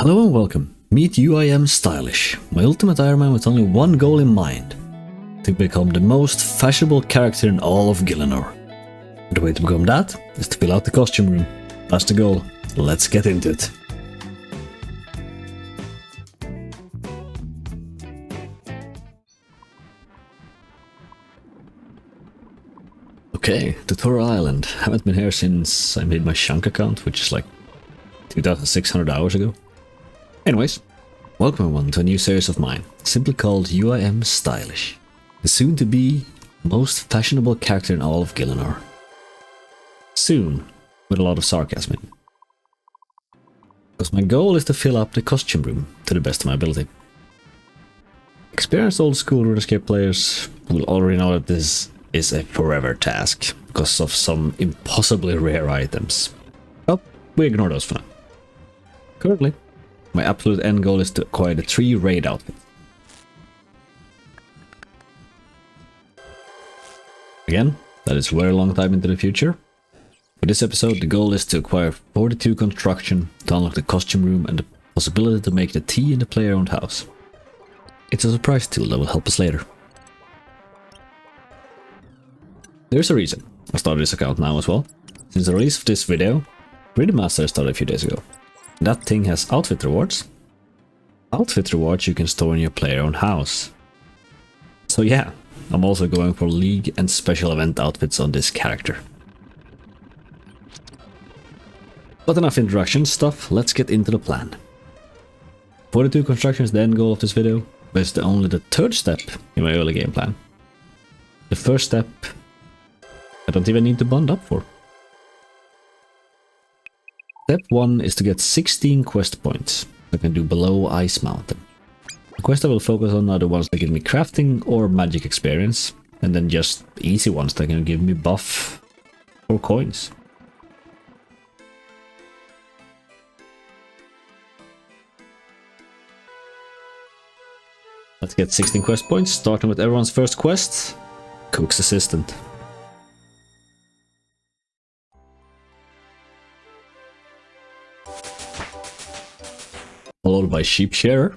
Hello and welcome. Meet UIMStylish, my ultimate Iron Man with only one goal in mind: to become the most fashionable character in all of Gielinor. The way to become that is to fill out the costume room. That's the goal. Let's get into it. Okay, Tutorial Island. Haven't been here since I made my Shunk account, which is like 2,600 hours ago. Anyways, welcome everyone to a new series of mine, simply called UIMStylish, the soon-to-be most fashionable character in all of Gielinor. Soon, with a lot of sarcasm in. Because my goal is to fill up the costume room to the best of my ability. Experienced old-school RuneScape players will already know that this is a forever task, because of some impossibly rare items. Well, we ignore those for now. Currently, my absolute end goal is to acquire the 3 raid outfits. Again, that is a very long time into the future. For this episode, the goal is to acquire 42 construction to unlock the costume room and the possibility to make the tea in the player-owned house. It's a surprise tool that will help us later. There's a reason I started this account now as well. Since the release of this video, Rhythm Master started a few days ago. That thing has outfit rewards. Outfit rewards you can store in your player-owned house. So yeah, I'm also going for league and special event outfits on this character. But enough introduction stuff, let's get into the plan. 42 construction is the end goal of this video, but it's only the 3rd step in my early game plan. The first step I don't even need to bond up for. Step 1 is to get 16 quest points I can do below Ice Mountain. The quests I will focus on are the ones that give me crafting or magic experience, and then just easy ones that can give me buff or coins. Let's get 16 quest points, starting with everyone's first quest, Cook's Assistant. Followed by Sheep Shearer.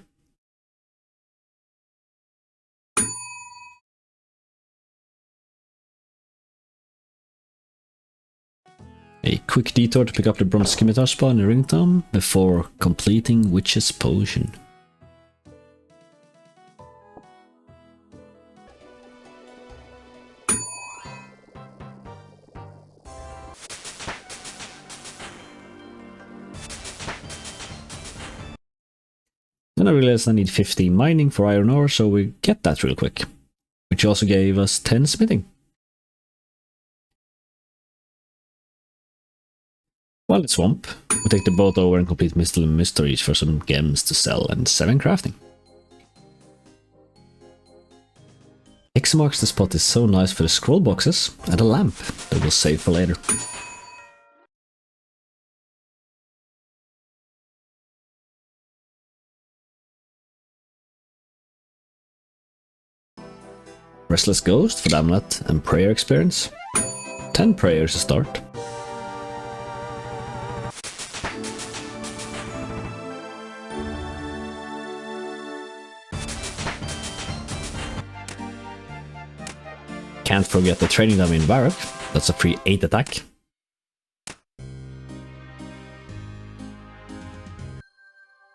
A quick detour to pick up the bronze scimitar spa in the Ringtown before completing Witch's Potion. Then I realized I need 15 mining for iron ore, so we get that real quick. Which also gave us 10 smithing. While in Swamp, we take the boat over and complete Mystical Mysteries for some gems to sell and 7 crafting. X marks the spot is so nice for the scroll boxes and a lamp that we'll save for later. Restless Ghost for the amulet and prayer experience. 10 prayers to start. Can't forget the training dummy in Varrock. That's a free 8 attack.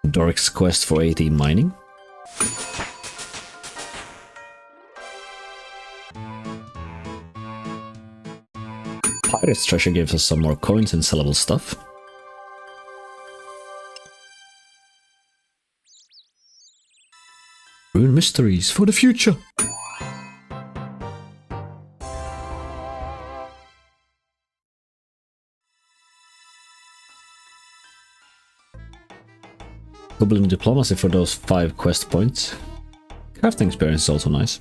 Doric's quest for 18 mining. Pirate's treasure gives us some more coins and sellable stuff. Rune mysteries for the future! Goblin Diplomacy for those 5 quest points. Crafting experience is also nice.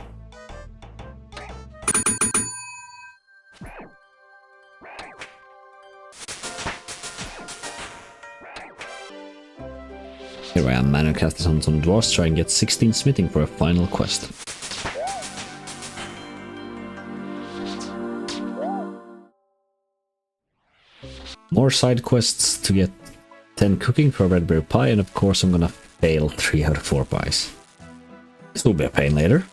Here I am manual casting on some dwarves, try and get 16 smithing for a final quest. More side quests to get 10 cooking for a red berry pie, and of course I'm gonna fail 3 out of 4 pies. This will be a pain later.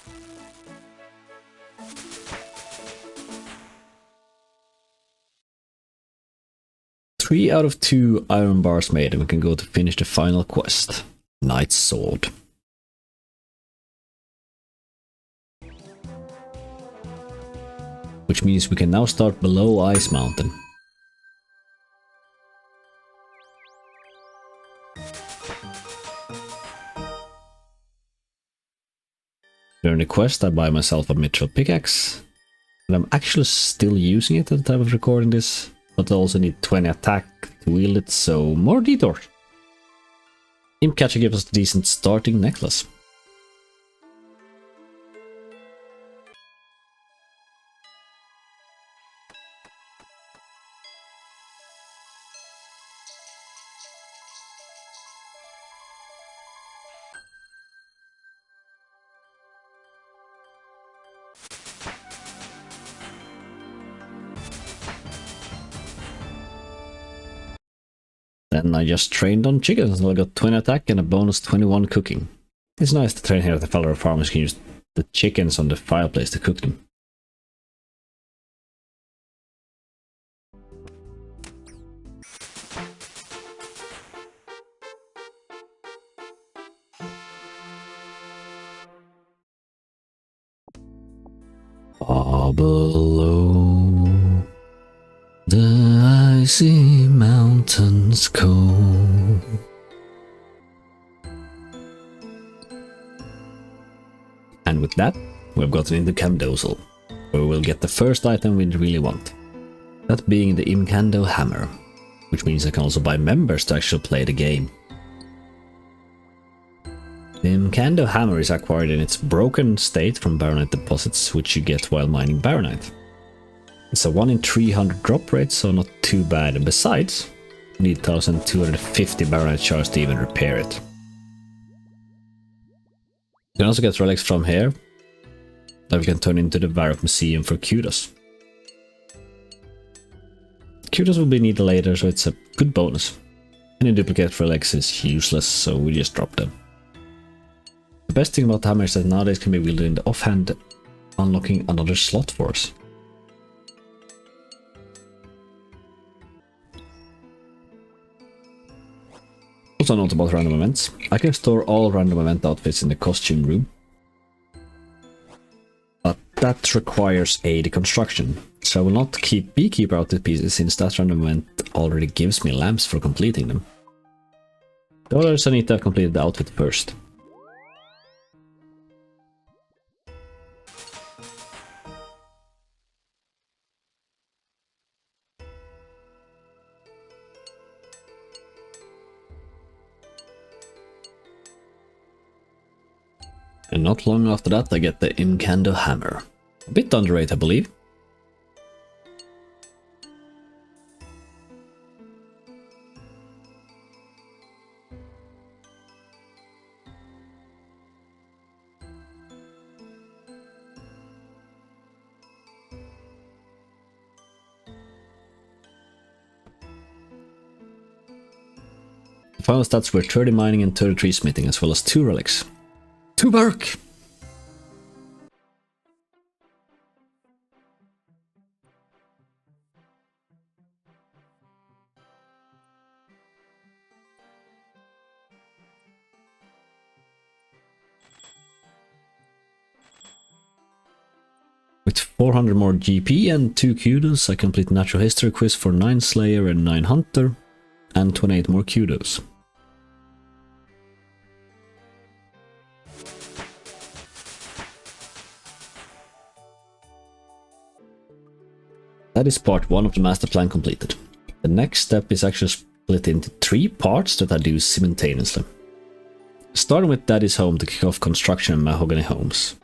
Three out of 2 iron bars made, and we can go to finish the final quest. Knight's Sword. Which means we can now start below Ice Mountain. During the quest I buy myself a mithril pickaxe, and I'm actually still using it at the time of recording this, but I also need 20 attack to wield it, so more detours. Imp Catcher gives us a decent starting necklace. Then I just trained on chickens until I got 20 attack and a bonus 21 cooking. It's nice to train here at the fellow farmers can use the chickens on the fireplace to cook them. Far below the icy mountains cold, and with that we've gotten into Camdozal, where we'll get the first item we really want, that being the Imcando Hammer, which means I can also buy members to actually play the game. The Imcando Hammer is acquired in its broken state from Baronite deposits, which you get while mining Baronite. It's a 1 in 300 drop rate, so not too bad, and besides, you need 1250 Baronite shards to even repair it. You can also get relics from here that we can turn into the Varrock Museum for kudos. Kudos will be needed later, so it's a good bonus. Any duplicate relics is useless, so we just drop them. The best thing about the hammer is that nowadays can be wielded in the offhand, unlocking another slot for us. Also note about random events. I can store all random event outfits in the costume room, but that requires a deconstruction, so I will not keep Beekeeper outfit pieces since that random event already gives me lamps for completing them. The others I need to have completed the outfit first. And not long after that I get the Imcando Hammer. A bit underrated, I believe. The final stats were 30 mining and 33 smithing, as well as 2 relics. To work! With 400 more GP and 2 kudos, I complete Natural History quiz for 9 Slayer and 9 Hunter, and 28 more kudos. That is part 1 of the master plan completed. The next step is actually split into 3 parts that I do simultaneously. Starting with Daddy's home to kick off construction in Mahogany Homes.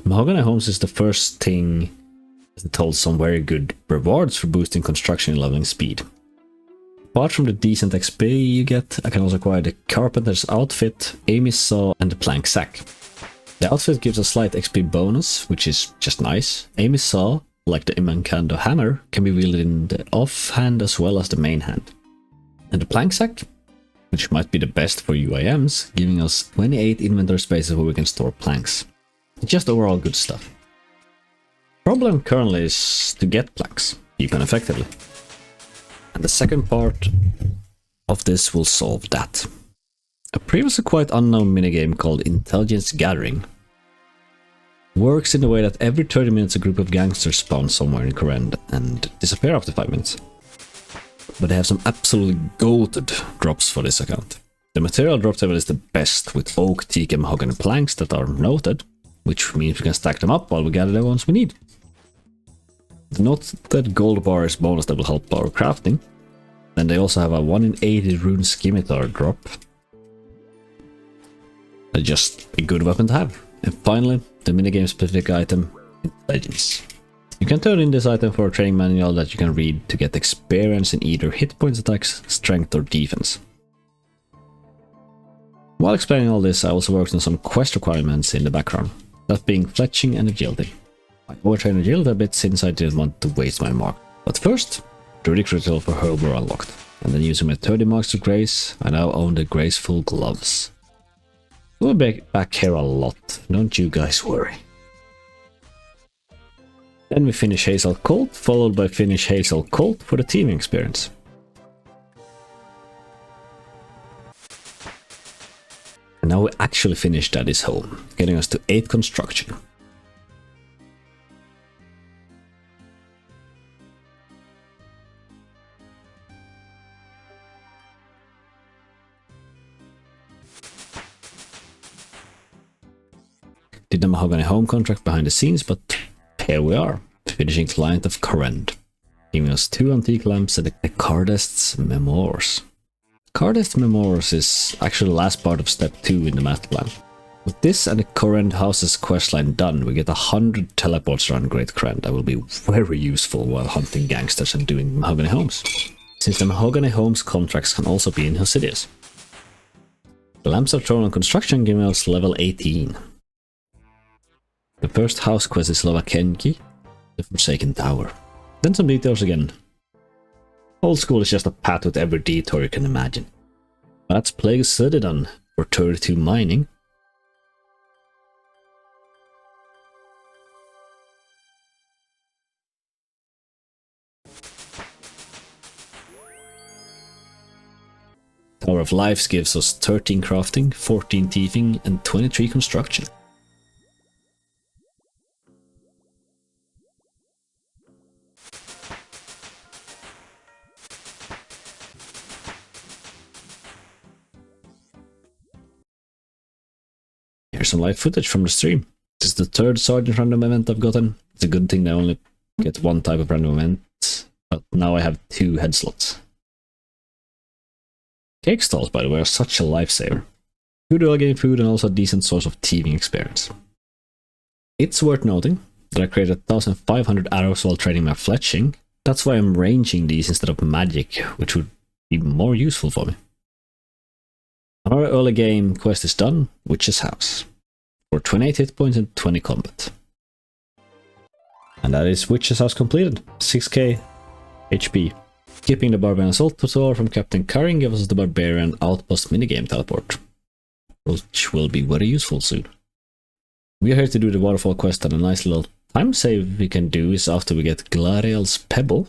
Mahogany Homes is the first thing that holds some very good rewards for boosting construction and leveling speed. Apart from the decent XP you get, I can also acquire the Carpenter's outfit, Amy's saw, and the plank sack. The outfit gives a slight XP bonus, which is just nice. Amy's saw like the Imancando hammer, can be wielded in the offhand as well as the main hand. And the plank sack, which might be the best for UIMs, giving us 28 inventory spaces where we can store planks. Just overall good stuff. Problem currently is to get planks, cheap and effectively. And the second part of this will solve that. A previously quite unknown minigame called Intelligence Gathering works in the way that every 30 minutes a group of gangsters spawn somewhere in Koren and disappear after 5 minutes. But they have some absolutely goated drops for this account. The material drop table is the best, with oak, teak and mahogany planks that are noted, which means we can stack them up while we gather the ones we need. The noted gold bar is bonus that will help our crafting. And they also have a 1 in 80 rune scimitar drop. That's just a good weapon to have. And finally, the minigame specific item, Legends. You can turn in this item for a training manual that you can read to get experience in either hit points, attacks, strength or defense. While explaining all this, I also worked on some quest requirements in the background, that being fletching and agility. I overtrained agility a bit since I didn't want to waste my mark. But first, Druidic Ritual for Herb were unlocked, and then using my 30 marks of grace, I now own the graceful gloves. We'll be back here a lot, don't you guys worry. Then we finish Hazel Colt, followed by finish Hazel Colt for the teaming experience. And now we actually finished at his home, getting us to 8 construction. Did the mahogany home contract behind the scenes, but here we are, finishing Client of Corrend, giving us 2 antique lamps and the Cardest's Memoirs. Cardest's Memoirs is actually the last part of step 2 in the master plan. With this and the Corrend House's questline done, we get 100 teleports around Great Corrend that will be very useful while hunting gangsters and doing mahogany homes, since the mahogany homes contracts can also be in Hosidius. The lamps are thrown on construction, giving us level 18. The first house quest is Lovakenki, the Forsaken Tower. Then some details again. Old school is just a path with every detour you can imagine. That's Plague Citadon for 32 mining. Tower of Lives gives us 13 crafting, 14 thieving and 23 construction. Here's some live footage from the stream. This is the 3rd Sergeant random event I've gotten. It's a good thing I only get 1 type of random event, but now I have 2 head slots. Cake stalls, by the way, are such a lifesaver. Good early game food and also a decent source of thieving experience. It's worth noting that I created 1500 arrows while training my fletching. That's why I'm ranging these instead of magic, which would be more useful for me. Our early game quest is done, Witch's House, for 28 hit points and 20 combat. And that is Witch's House completed, 6k HP. Skipping the Barbarian Assault tutorial from Captain Karin gives us the Barbarian Outpost minigame teleport, which will be very useful soon. We are here to do the Waterfall quest, and a nice little time save we can do is after we get Glariel's Pebble,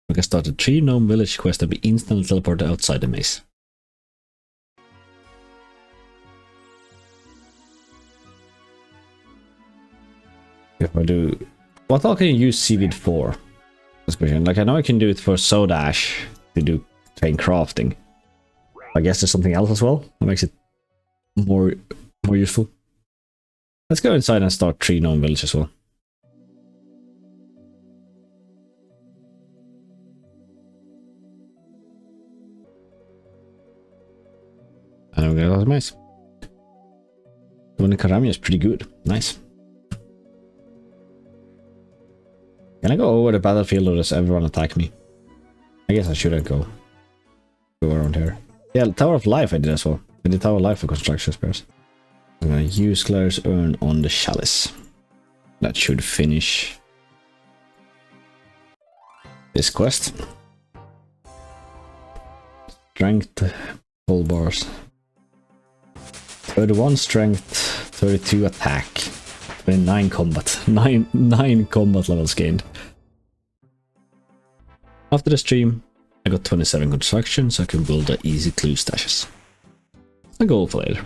we can start the 3 Gnome Village quest and be instantly teleported outside the maze. If I do... What all can you use Seaweed for? Like, I know I can do it for Soda Ash to do train crafting. I guess there's something else as well that makes it more useful. Let's go inside and start 3 Gnome Village as well. And we got a lot of mice. The one in Karamia is pretty good. Nice. Can I go over the battlefield or does everyone attack me? I guess I shouldn't go around here. Yeah, Tower of Life I did as well. I did Tower of Life for construction spares. I'm gonna use Claire's Urn on the Chalice. That should finish this quest. Strength, full bars. 31 strength, 32 attack, 29 combat. 9 combat levels gained. After the stream, I got 27 construction, so I can build the easy clue stashes. A goal for later.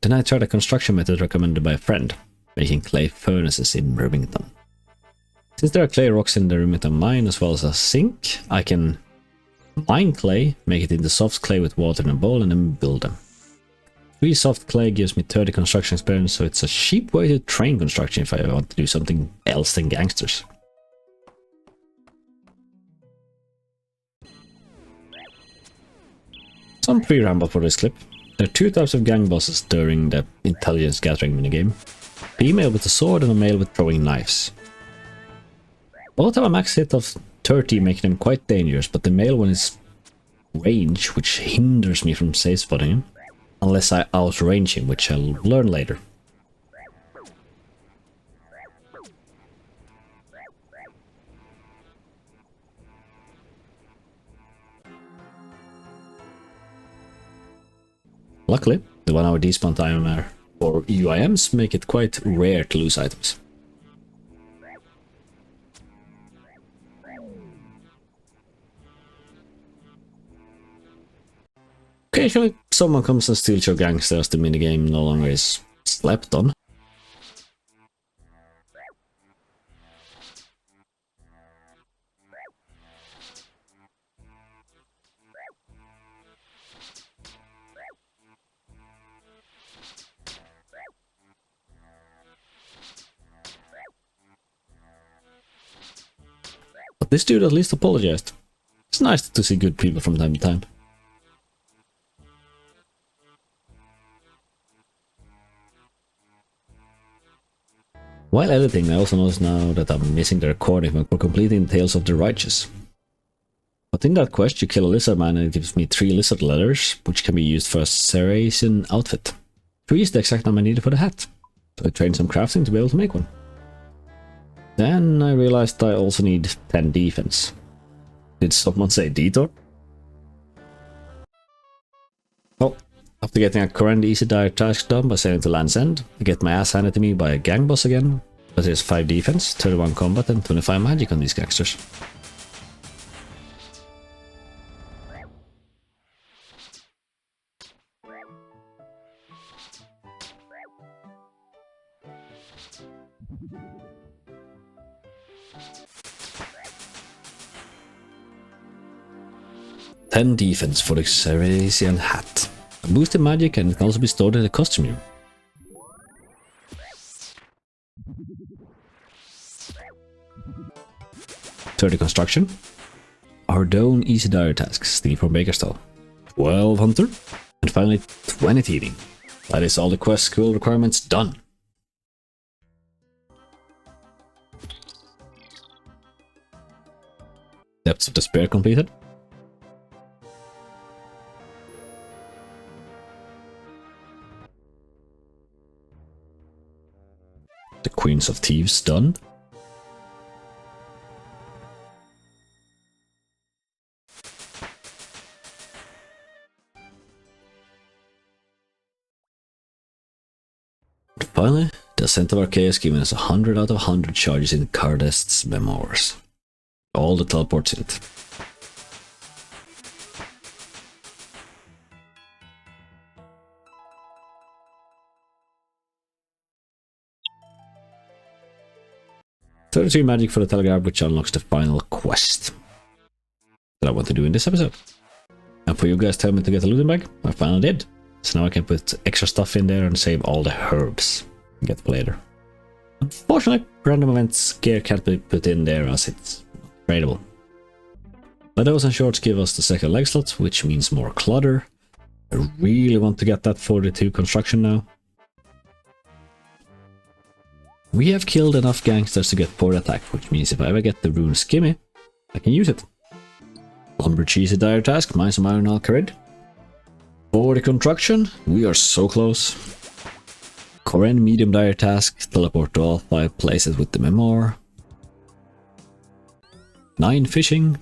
Then I tried a construction method recommended by a friend, making clay furnaces in Remington. Since there are clay rocks in the Remington mine as well as a sink, I can mine clay, make it into soft clay with water in a bowl, and then build them. 3 soft clay gives me 30 construction experience, so it's a cheap way to train construction if I want to do something else than gangsters. Some pre-ramble for this clip. There are 2 types of gang bosses during the intelligence gathering minigame. Female with a sword and a male with throwing knives. Both have a max hit of 30, making them quite dangerous, but the male one is range, which hinders me from safe spotting him, unless I outrange him, which I'll learn later. Luckily, the 1 hour despawn timer for UIMs make it quite rare to lose items. Occasionally, someone comes and steals your gangster as the minigame no longer is slept on. But this dude at least apologized. It's nice to see good people from time to time. While editing, I also notice now that I'm missing the recording for completing Tales of the Righteous. But in that quest, you kill a lizard man and it gives me 3 lizard leathers, which can be used for a Saracen outfit. 3 is the exact number needed for the hat, so I trained some crafting to be able to make one. Then I realized I also need 10 defense. Did someone say detour? Well, after getting a current easy dire task done by sailing to Land's End, I get my ass handed to me by a gang boss again, but there's 5 defense, 31 combat and 25 magic on these gangsters. Ten defense for the Saracen hat. A boosted magic and it can also be stored in the costume room. "30 construction. Ardone easy dire tasks, steal from Bakerstall. 12 hunter. And finally 20 thieving. That is all the quest skill requirements done. Depths of Despair completed. The Queens of Thieves done. Finally, the Ascent of Archaeus giving us 100 out of 100 charges in Cardest's Memoirs. All the teleports in it. "33 magic for the telegraph, which unlocks the final quest that I want to do in this episode. And for you guys telling me to get a looting bag, I finally did. So now I can put extra stuff in there and save all the herbs and get for later. Unfortunately, random events gear can't be put in there as it's not tradable. Meadows and shorts give us the second leg slot, which means more clutter. I really want to get that 42 construction now. We have killed enough gangsters to get 4 attack, which means if I ever get the rune skimmy, I can use it. Lumber cheesy dire task, mine some iron alcarid. 40 construction, we are so close. Koren medium dire task, teleport to all 5 places with the memoir. 9 fishing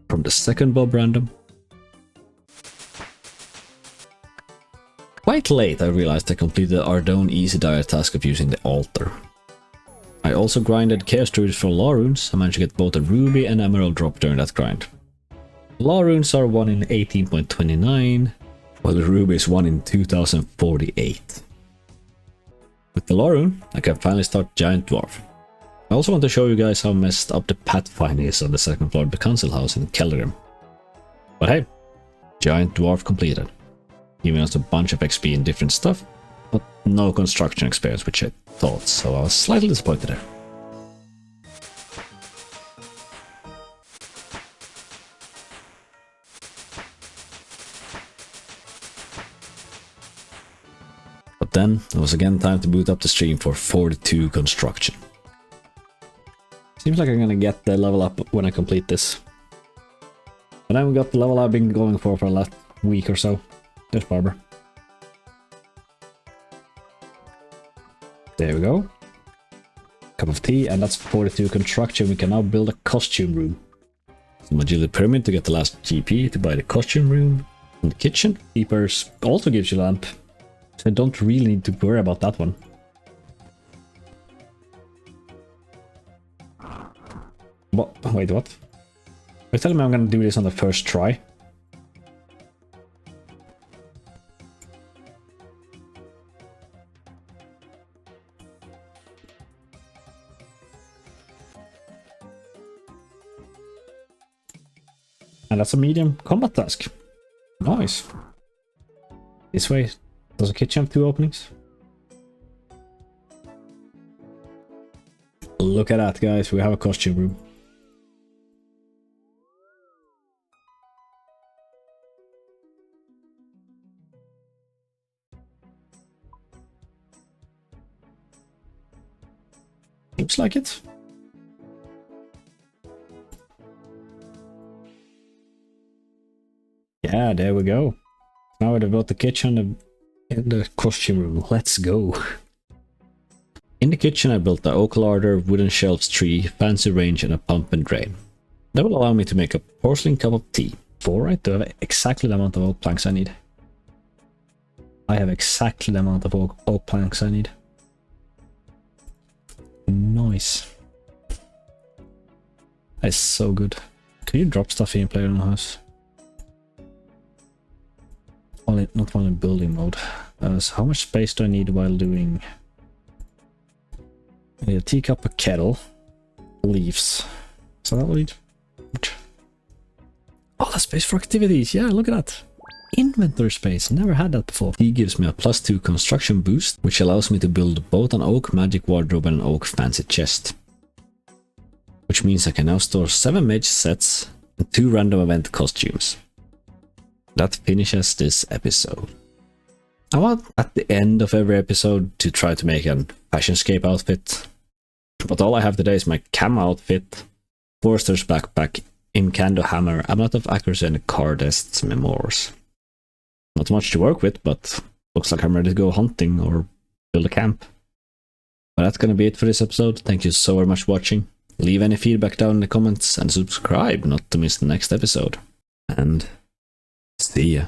from the second Bob random. Quite late I realized I completed the Ardone easy diet task of using the altar. I also grinded Chaos Druids for Law Runes. I managed to get both a Ruby and Emerald drop during that grind. Law Runes are 1 in 18.29, while the Ruby is 1 in 2048. With the Law Rune, I can finally start Giant Dwarf. I also want to show you guys how messed up the pathfinding is on the second floor of the Council House in Keldrim. But hey, Giant Dwarf completed. Giving us a bunch of XP and different stuff, but no construction experience, which I thought, so I was slightly disappointed there. But then, it was again time to boot up the stream for 42 construction. Seems like I'm gonna get the level up when I complete this. But then we got the level I've been going for the last week or so. There's Barber. There we go. Cup of tea, and that's 42 construction. We can now build a costume room. Some agility pyramid to get the last GP to buy the costume room. And the kitchen. Keepers also gives you lamp. So I don't really need to worry about that one. What? Wait, what? Are you telling me I'm gonna do this on the first try? And that's a medium combat task. Nice. This way. Does the kitchen have 2 openings? Look at that, guys. We have a costume room. Looks like it. Yeah, there we go. Now we've got the kitchen and the costume room. Let's go. In the kitchen I built the oak larder, wooden shelves, tree, fancy range and a pump and drain. That will allow me to make a porcelain cup of tea. 4, right? Do I have exactly the amount of oak planks I need? I have exactly the amount of oak planks I need. Nice. That's so good. Can you drop stuff in player in the house? Only, not while in building mode. So how much space do I need while doing... I need a teacup, a kettle, leaves. So that will need... Oh, that's space for activities. Yeah, look at that. Inventory space. Never had that before. He gives me a +2 construction boost, which allows me to build both an oak magic wardrobe and an oak fancy chest. Which means I can now store 7 mage sets and 2 random event costumes. That finishes this episode. I want at the end of every episode to try to make a Fashionable outfit. But all I have today is my cam outfit, Forester's backpack, Imkando hammer, Amulet of Accuracy and Cardest's Memoirs. Not much to work with, but looks like I'm ready to go hunting or build a camp. But that's gonna be it for this episode. Thank you so very much for watching. Leave any feedback down in the comments and subscribe not to miss the next episode. And see ya.